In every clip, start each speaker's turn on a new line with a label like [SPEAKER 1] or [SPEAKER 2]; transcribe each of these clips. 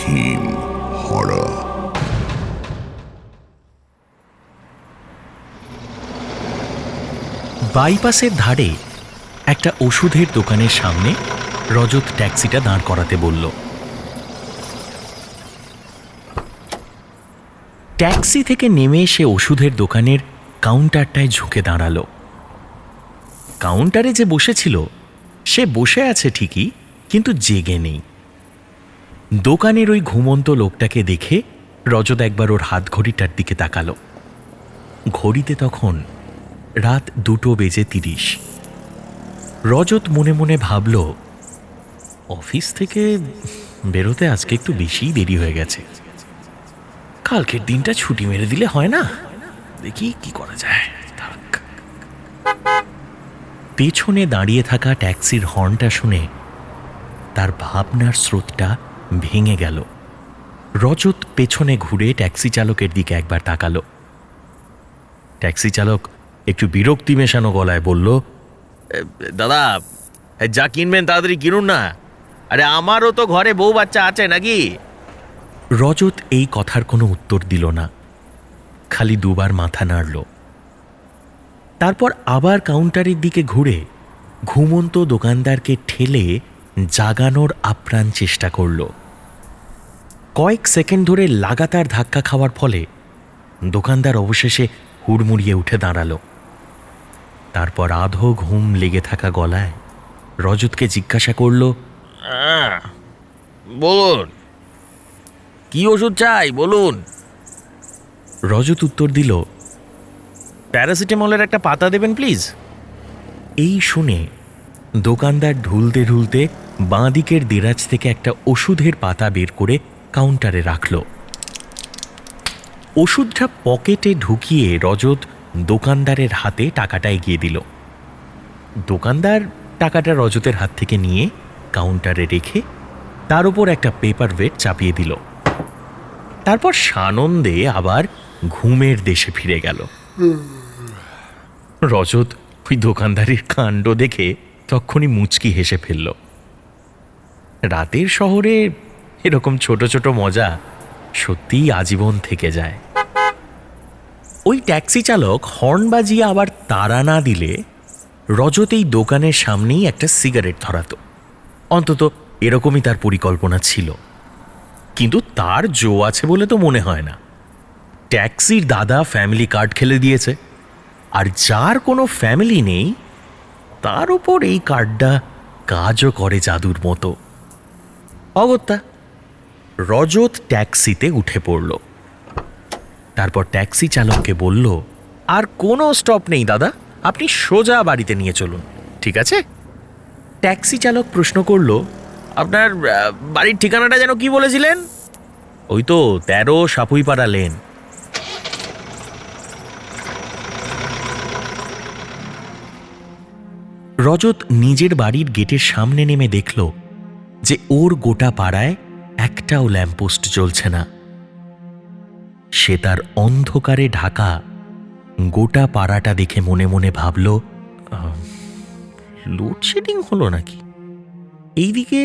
[SPEAKER 1] হিম হরা।
[SPEAKER 2] বাইপাসের ধারে একটা ওষুধের দোকানের সামনে রজত ট্যাক্সিটা দাঁড় করাতে বলল। ট্যাক্সি থেকে নেমে সে ওষুধের দোকানের কাউন্টারটায় ঝুঁকে দাঁড়ালো। কাউন্টারে যে বসেছিল সে বসে আছে ঠিকই, কিন্তু জেগে নেই। দোকানের ওই ঘুমন্ত লোকটাকে দেখে রজত একবার ওর হাত ঘড়িটার দিকে তাকালো। ঘড়িতে তখন রাত 2:30। রজত মনে মনে ভাবল, অফিস থেকে বেরোতে আজকে একটু বেশিই দেরি হয়ে গেছে। কালকের দিনটা ছুটি মেরে দিলে হয় না? দেখি কি করা যায়। পেছনে দাঁড়িয়ে থাকা ট্যাক্সির হর্নটা শুনে তার ভাবনার স্রোতটা ভেঙে গেল। রজত পেছনে ঘুরে ট্যাক্সি চালকের দিকে একবার তাকালো। ট্যাক্সি চালক একটু বিরক্তি মেশানো গলায় বলল,
[SPEAKER 3] দাদা, যা কিনবেন তাড়াতাড়ি কিনুন না। আরে আমারও তো ঘরে বউ বাচ্চা আছে নাকি।
[SPEAKER 2] রজত এই কথার কোনো উত্তর দিল না, খালি দুবার মাথা নাড়ল। তারপর আবার কাউন্টারের দিকে ঘুরে ঘুমন্ত দোকানদারকে ঠেলে জাগানোর আপ্রাণ চেষ্টা করল। কয়েক সেকেন্ড ধরে লাগাতার ধাক্কা খাওয়ার ফলে দোকানদার অবশেষে হুড়মুড়িয়ে উঠে দাঁড়ালো। তারপর আধো ঘুম লেগে থাকা গলায় রজতকে জিজ্ঞাসা করল,
[SPEAKER 3] বলুন, কি ওষুধ চাই বলুন।
[SPEAKER 2] রজত উত্তর দিল,
[SPEAKER 3] প্যারাসিটামলের একটা পাতা দেবেন প্লিজ।
[SPEAKER 2] এই শুনে দোকানদার ঢুলতে ঢুলতে বাঁ দিকের দেরাজ থেকে একটা ওষুধের পাতা বের করে কাউন্টারে রাখল। ওষুধটা পকেটে ঢুকিয়ে রজত দোকানদারের হাতে টাকাটা এগিয়ে দিল। দোকানদার টাকাটা রজতের হাত থেকে নিয়ে কাউন্টারে রেখে তার উপর একটা পেপার ওয়েট চাপিয়ে দিল। তারপর সানন্দে আবার ঘুমের দেশে ফিরে গেল। রজত ওই দোকানদারির কাণ্ড দেখে তক্ষুনি মুচকি হেসে ফেলল। রাতের শহরে এরকম ছোট ছোট মজা সত্যিই আজীবন থেকে যায়। ওই ট্যাক্সি চালক হর্ন বাজিয়ে আবার তাড়া না দিলে রজত এই দোকানের সামনেই একটা সিগারেট ধরাতো। অন্তত এরকমই তার পরিকল্পনা ছিল, কিন্তু তার জো আছে বলে তো মনে হয় না। ট্যাক্সির দাদা ফ্যামিলি কার্ড খেলে দিয়েছে, আর যার কোনো ফ্যামিলি নেই তার উপর এই কার্ডটা কাজও করে জাদুর মতো। অগত্যা রজত ট্যাক্সিতে উঠে পড়ল। তারপর ট্যাক্সি চালককে বলল, আর কোনো স্টপ নেই দাদা, আপনি সোজা বাড়িতে নিয়ে চলুন, ঠিক আছে? ট্যাক্সি চালক প্রশ্ন করল,
[SPEAKER 3] আপনার বাড়ির ঠিকানাটা যেন কি বলেছিলেন?
[SPEAKER 2] ওই তো 13 সাপুইপাড়া লেন। রজত নিজের বাড়ির গেটের সামনে নেমে দেখল যে ওর গোটা পাড়ায় একটাও ল্যাম্পপোস্ট জ্বলছে না। সে তার অন্ধকারে ঢাকা গোটা পাড়াটা দেখে মনে মনে ভাবল, লোডশেডিং হলো নাকি? এইদিকে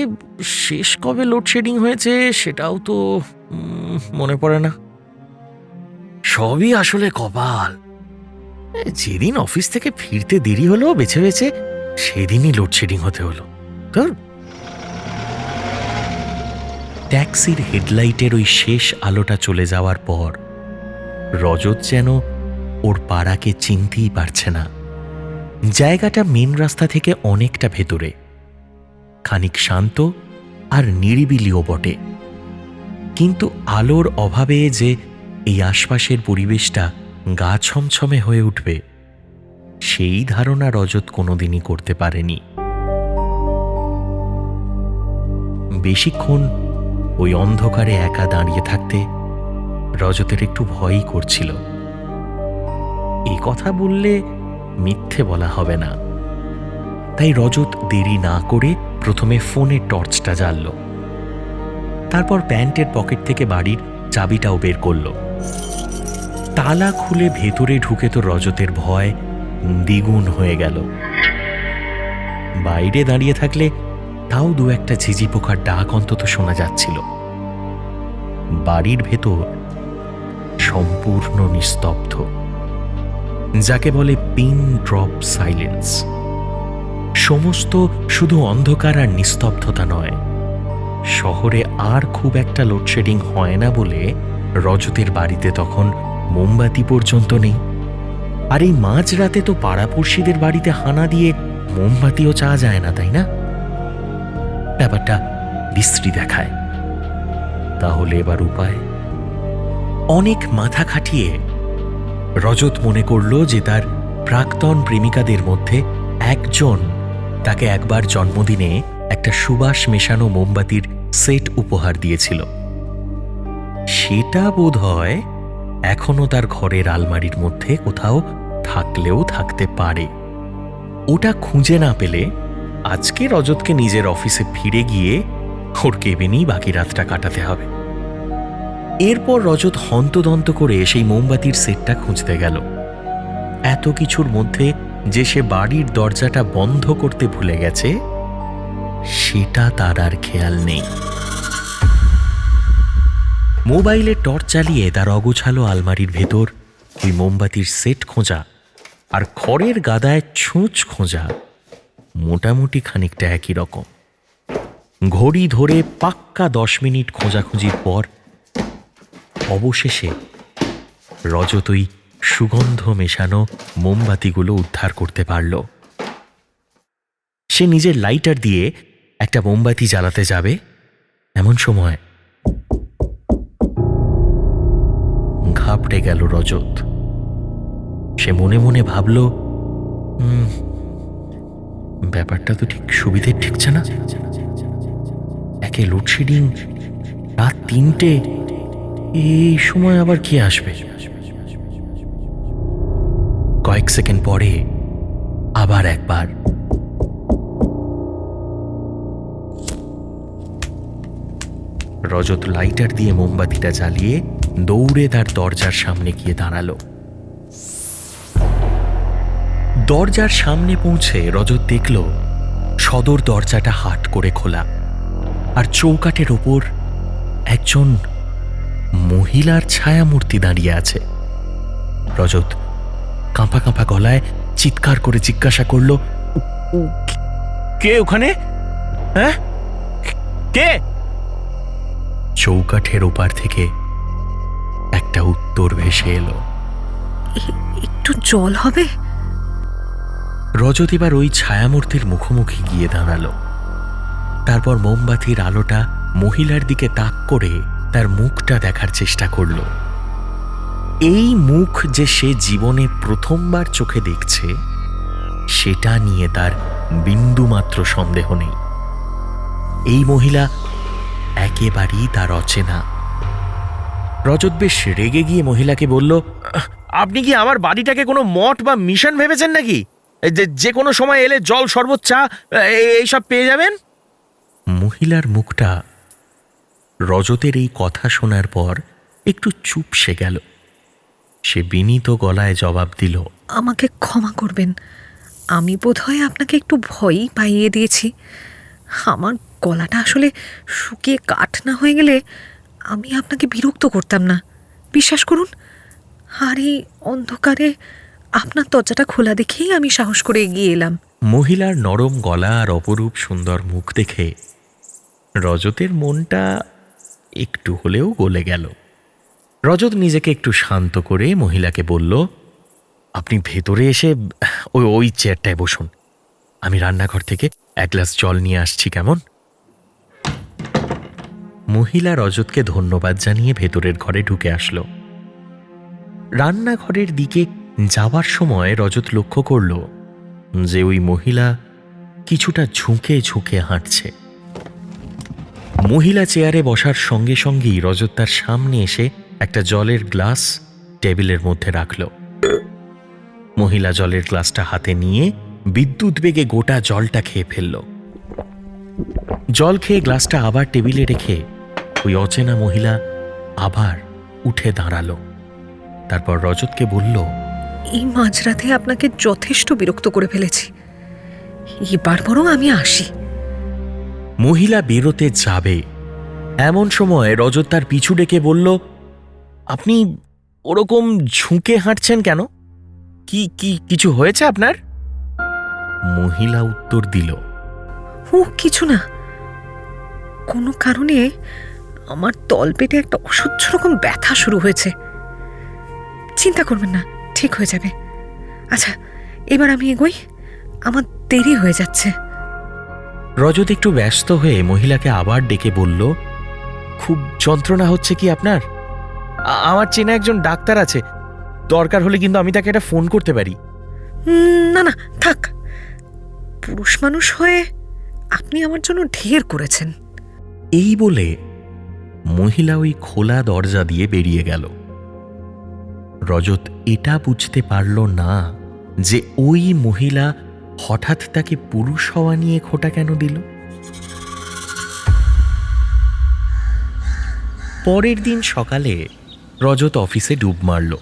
[SPEAKER 2] শেষ কবে লোডশেডিং হয়েছে সেটাও তো মনে পড়ে না। সবই আসলে কপাল। যেদিন অফিস থেকে ফিরতে দেরি হলো বেছে বেছে সেদিনই লোডশেডিং হতে হলো। ধর, ট্যাক্সির হেডলাইটের ওই শেষ আলোটা চলে যাওয়ার পর রজত যেন ওর পাড়াকে চিনতেই পারছে না। জায়গাটা মেন রাস্তা থেকে অনেকটা ভেতরে, খানিক শান্ত আর নিরিবিলিও বটে, কিন্তু আলোর অভাবে যে এই আশপাশের পরিবেশটা গা ছমছমে হয়ে উঠবে সেই ধারণা রজত কোনোদিনই করতে পারেনি। বেশিক্ষণ ওই অন্ধকারে একা দাঁড়িয়ে থাকতে রজতের একটু ভয়ই করছিল। এই কথা বললে মিথ্যে বলা হবে না, তাই রজত দেরি না করে প্রথমে ফোনের টর্চটা জ্বালল। তারপর প্যান্টের পকেট থেকে বাড়ির চাবিটাও বের করল। তালা খুলে ভেতরে ঢুকে তো রজতের ভয় দ্বিগুণ হয়ে গেল। বাইরে দাঁড়িয়ে থাকলে তাও দু একটা ঝিঝি পোকার ডাক অন্তত শোনা যাচ্ছিল। বাড়ির ভেতর সম্পূর্ণ নিস্তব্ধ, যাকে বলে পিন ড্রপ সাইলেন্স। সমস্ত শুধু অন্ধকার আর নিস্তব্ধতা নয়, শহরে আর খুব একটা লোডশেডিং হয় না বলে রজতের বাড়িতে তখন মোমবাতি পর্যন্ত নেই। আর এই মাঝরাতে তো পাড়াপড়শিদের বাড়িতে হানা দিয়ে মোমবাতিও চাওয়া যায় না, তাই না? ব্যাপারটা বিশ্রী দেখায়। তাহলে এবার উপায়? অনেক মাথা খাটিয়ে রজত মনে করল যে তার প্রাক্তন প্রেমিকাদের মধ্যে একজন তাকে একবার জন্মদিনে একটা সুবাস মেশানো মোমবাতির সেট উপহার দিয়েছিল। সেটা বোধহয় এখনো তার ঘরের আলমারির মধ্যে কোথাও থাকলেও থাকতে পারে। ওটা খুঁজে না পেলে আজকে রজতকে নিজের অফিসে ফিরে গিয়ে ওর কেবিনেই বাকি রাতটা কাটাতে হবে। এরপর রজত হন্তদন্ত করে সেই মোমবাতির সেটটা খুঁজতে গেল। এত কিছুর মধ্যে যে সে বাড়ির দরজাটা বন্ধ করতে ভুলে গেছে সেটা তার আর খেয়াল নেই। মোবাইলে টর্চ চালিয়ে তার অগোছালো আলমারির ভেতর ওই মোমবাতির সেট খোঁজা আর খড়ের গাদায় ছুঁচ খোঁজা মোটামুটি খানিকটা একই রকম। ঘড়ি ধরে পাক্কা 10 মিনিট খোঁজাখুঁজির পর অবশেষে রজত ওই সুগন্ধ মেশানো মোমবাতিগুলো উদ্ধার করতে পারল। সে নিজের লাইটার দিয়ে একটা মোমবাতি জ্বালাতে যাবে, এমন সময় ঘাবড়ে গেল রজত। সে মনে মনে ভাবল, ব্যাপারটা তো ঠিক সুবিধের ঠিকছে না। একে লোডশেডিং, রাত 3টে, এই সময় আবার কে আসবে? কয়েক সেকেন্ড পরে আবার একবার রজত লাইটার দিয়ে মোমবাতিটা জ্বালিয়ে দৌড়ে তার দরজার সামনে গিয়ে দাঁড়ালো। দরজার সামনে পৌঁছে রজত দেখল সদর দরজাটা হাট করে খোলা, আর চৌকাঠের ওপর একজন মহিলার ছায়ামূর্তি দাঁড়িয়ে আছে। রজত কাঁপা কাঁপা গলায় চিৎকার করে জিজ্ঞাসা করল, কে ওখানে? হ্যাঁ, কে? চৌকাঠের ওপার থেকে একটা উত্তর ভেসে এলো,
[SPEAKER 4] একটু জল হবে?
[SPEAKER 2] রজত এবার ওই ছায়ামূর্তির মুখোমুখি গিয়ে দাঁড়ালো। তারপর মোমবাতির আলোটা মহিলার দিকে তাক করে তার মুখটা দেখার চেষ্টা করল। এই মুখ যে সে জীবনে প্রথমবার চোখে দেখছে সেটা নিয়ে তার বিন্দুমাত্র সন্দেহ নেই। এই মহিলা একেবারেই তার অচেনা। রজত বেশ রেগে গিয়ে মহিলাকে বলল,
[SPEAKER 3] আপনি কি আমার বাড়িটাকে কোনো মঠ বা মিশন ভেবেছেন নাকি? যে কোনো সময় এলে জল, শরবত, চা এইসব পেয়ে যাবেন?
[SPEAKER 2] মহিলার মুখটা রজতের এই কথা শোনার পর একটু চুপসে গেল। সে বিনীত গলায় জবাব দিল,
[SPEAKER 4] আমাকে ক্ষমা করবেন, আমি বোধহয় আপনাকে একটু ভয়ই পাইয়ে দিয়েছি। আমার গলাটা আসলে শুকিয়ে কাঠ না হয়ে গেলে আমি আপনাকে বিরক্ত করতাম না, বিশ্বাস করুন। আর এই অন্ধকারে আপনার দরজাটা খোলা দেখেই আমি সাহস করে এগিয়ে এলাম।
[SPEAKER 2] মহিলার নরম গলা আর অপরূপ সুন্দর মুখ দেখে রজতের মনটা একটু হলেও গলে গেল। রজত নিজেকে একটু শান্ত করে মহিলাকে বলল, আপনি ভেতরে এসে ওই চেয়ারটায় বসুন, আমি রান্নাঘর থেকে 1 গ্লাস জল নিয়ে আসছি, কেমন? মহিলা রজতকে ধন্যবাদ জানিয়ে ভেতরের ঘরে ঢুকে আসলো। রান্নাঘরের দিকে যাবার সময় রজত লক্ষ্য করল যে ওই মহিলা কিছুটা ঝুঁকে ঝুঁকে হাঁটছে। মহিলা চেয়ারে বসার সঙ্গে সঙ্গেই রজত তার সামনে এসে একটা জলের গ্লাস টেবিলের মধ্যে রাখল। মহিলা জলের গ্লাসটা হাতে নিয়ে বিদ্যুৎ বেগে গোটা জলটা খেয়ে ফেলল। জল খেয়ে গ্লাসটা আবার টেবিলে রেখে ওই অচেনা মহিলা আবার উঠে দাঁড়ালো। তারপর রজতকে বলল,
[SPEAKER 4] এই মাঝরাতে আপনাকে যথেষ্ট বিরক্ত করে ফেলেছি, এবার বরং আমি আসি।
[SPEAKER 2] মহিলা বেরোতে যাবে,
[SPEAKER 3] এমন সময় রজত তার পিছু ডেকে বলল, আপনি ওরকম ঝুঁকে হাঁটছেন কেন? কি কি কিছু হয়েছে আপনার?
[SPEAKER 2] মহিলা উত্তর দিল,
[SPEAKER 4] ও কিছু না, কোনো কারণে আমার তলপেটে একটা অসহ্য রকম ব্যথা শুরু হয়েছে। চিন্তা করবেন না, ঠিক হয়ে যাবে। আচ্ছা, এবার আমি এগোই, আমার দেরি হয়ে যাচ্ছে।
[SPEAKER 2] রজত একটু ব্যস্ত হয়ে মহিলাকে আবার ডেকে বলল,
[SPEAKER 3] খুব যন্ত্রণা হচ্ছে কি আপনার? আমার চেনা একজন ডাক্তার আছে, দরকার হলে কিন্তু আমি তাকে একটা ফোন করতে পারি।
[SPEAKER 4] না না, থাক। পুরুষ মানুষ হয়ে আপনি আমার জন্য ঢের করেছেন।
[SPEAKER 2] এই বলে মহিলা ওই খোলা দরজা দিয়ে বেরিয়ে গেল। রজত এটা বুঝতে পারল না যে ওই মহিলা হঠাৎ তাকে পুরুষ হওয়া নিয়ে খোঁটা কেন দিল। পরের দিন সকালে রজত অফিসে ডুব মারল।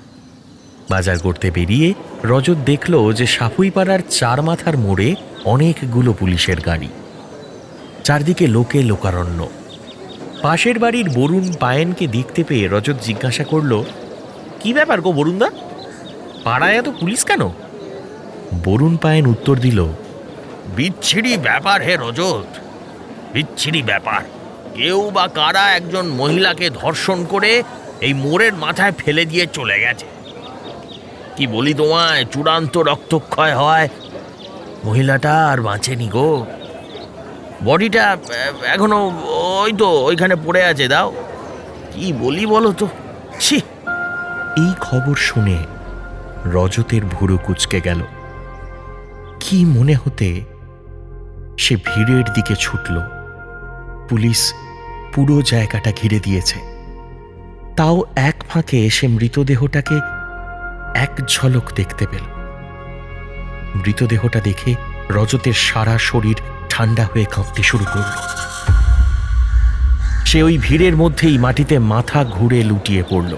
[SPEAKER 2] বাজার করতে বেরিয়ে রজত দেখল যে সাপুইপাড়ার চার মাথার মোড়ে অনেকগুলো পুলিশের গাড়ি, চারদিকে লোকে লোকারণ্য। পাশের বাড়ির বরুণ পায়েনকে দেখতে পেয়ে রজত জিজ্ঞাসা করল,
[SPEAKER 3] কি ব্যাপার গো বরুণদা, পাড়ায় এত পুলিশ কেন?
[SPEAKER 2] বরুণ পায়েন উত্তর দিল,
[SPEAKER 3] বিচ্ছিরি ব্যাপার হে রজত, বিচ্ছিরি ব্যাপার। কেউ বা কারা একজন মহিলাকে ধর্ষণ করে এই মোড়ের মাথায় ফেলে দিয়ে চলে গেছে। কি বলি তোমায়, চূড়ান্ত রক্তক্ষয় হয়। মহিলাটা আর বাঁচেনি গো, বডিটা এখনো ওই তো ওইখানে পড়ে আছে। দাও, কি বলি বলো তো। ছি!
[SPEAKER 2] এই খবর শুনে রজতের ভুরু কুঁচকে গেল। কি মনে হতে সে ভিড়ের দিকে ছুটল। পুলিশ পুরো জায়গাটা ঘিরে দিয়েছে। তাও এক ফাঁকে সে মৃতদেহটাকে এক ঝলক দেখতে পেল। মৃতদেহটা দেখে রজতের সারা শরীর ঠান্ডা হয়ে কাঁপতে শুরু করল। সে ওই ভিড়ের মধ্যেই মাটিতে মাথা ঘুরে লুটিয়ে পড়ল।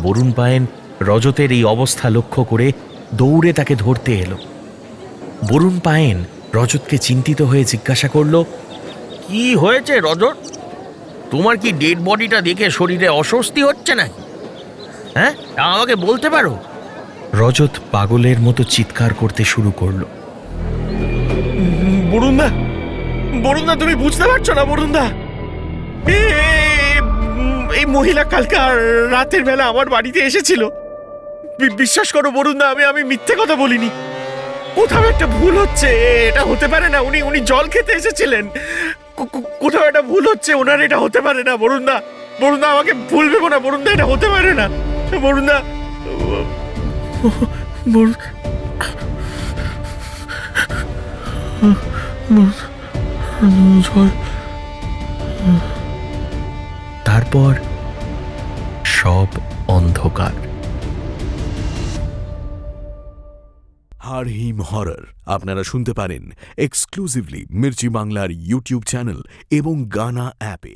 [SPEAKER 2] বরুণ পায়েন রজতের এই অবস্থা লক্ষ্য করে দৌড়ে তাকে ধরতে এলো। বরুণ পায়েন রজতকে চিন্তিত হয়ে জিজ্ঞাসা করল,
[SPEAKER 3] কি হয়েছে রজত? তোমার কি ডেড বডিটা দেখে শরীরে অস্বস্তি হচ্ছে নাকি? হ্যাঁ, আমাকে বলতে পারো?
[SPEAKER 2] রজত পাগলের মতো চিৎকার করতে শুরু করলো।
[SPEAKER 3] বরুণদা, বরুণদা, তুমি বুঝতে পারছো না বরুণদা? এই মহিলা কালকে রাতের বেলা আমার বাড়িতে এসেছিল। বিশ্বাস করো বরুণদা, আমি মিথ্যে কথা বলিনি। কোথাও একটা ভুল হচ্ছে, এটা হতে পারে না। উনি জল খেতে এসেছিলেন। কোথাও একটা ভুল হচ্ছে, ওনার এটা হতে পারে না বরুণদা। বরুণদা, আমাকে ভুল ভেবো না বরুণদা, এটা হতে পারে না বরুণদা।
[SPEAKER 2] তারপর সব অন্ধকার।
[SPEAKER 1] হারহিম হরর আপনারা শুনতে পারেন এক্সক্লুসিভলি মির্চি বাংলার ইউটিউব চ্যানেল এবং গানা অ্যাপে।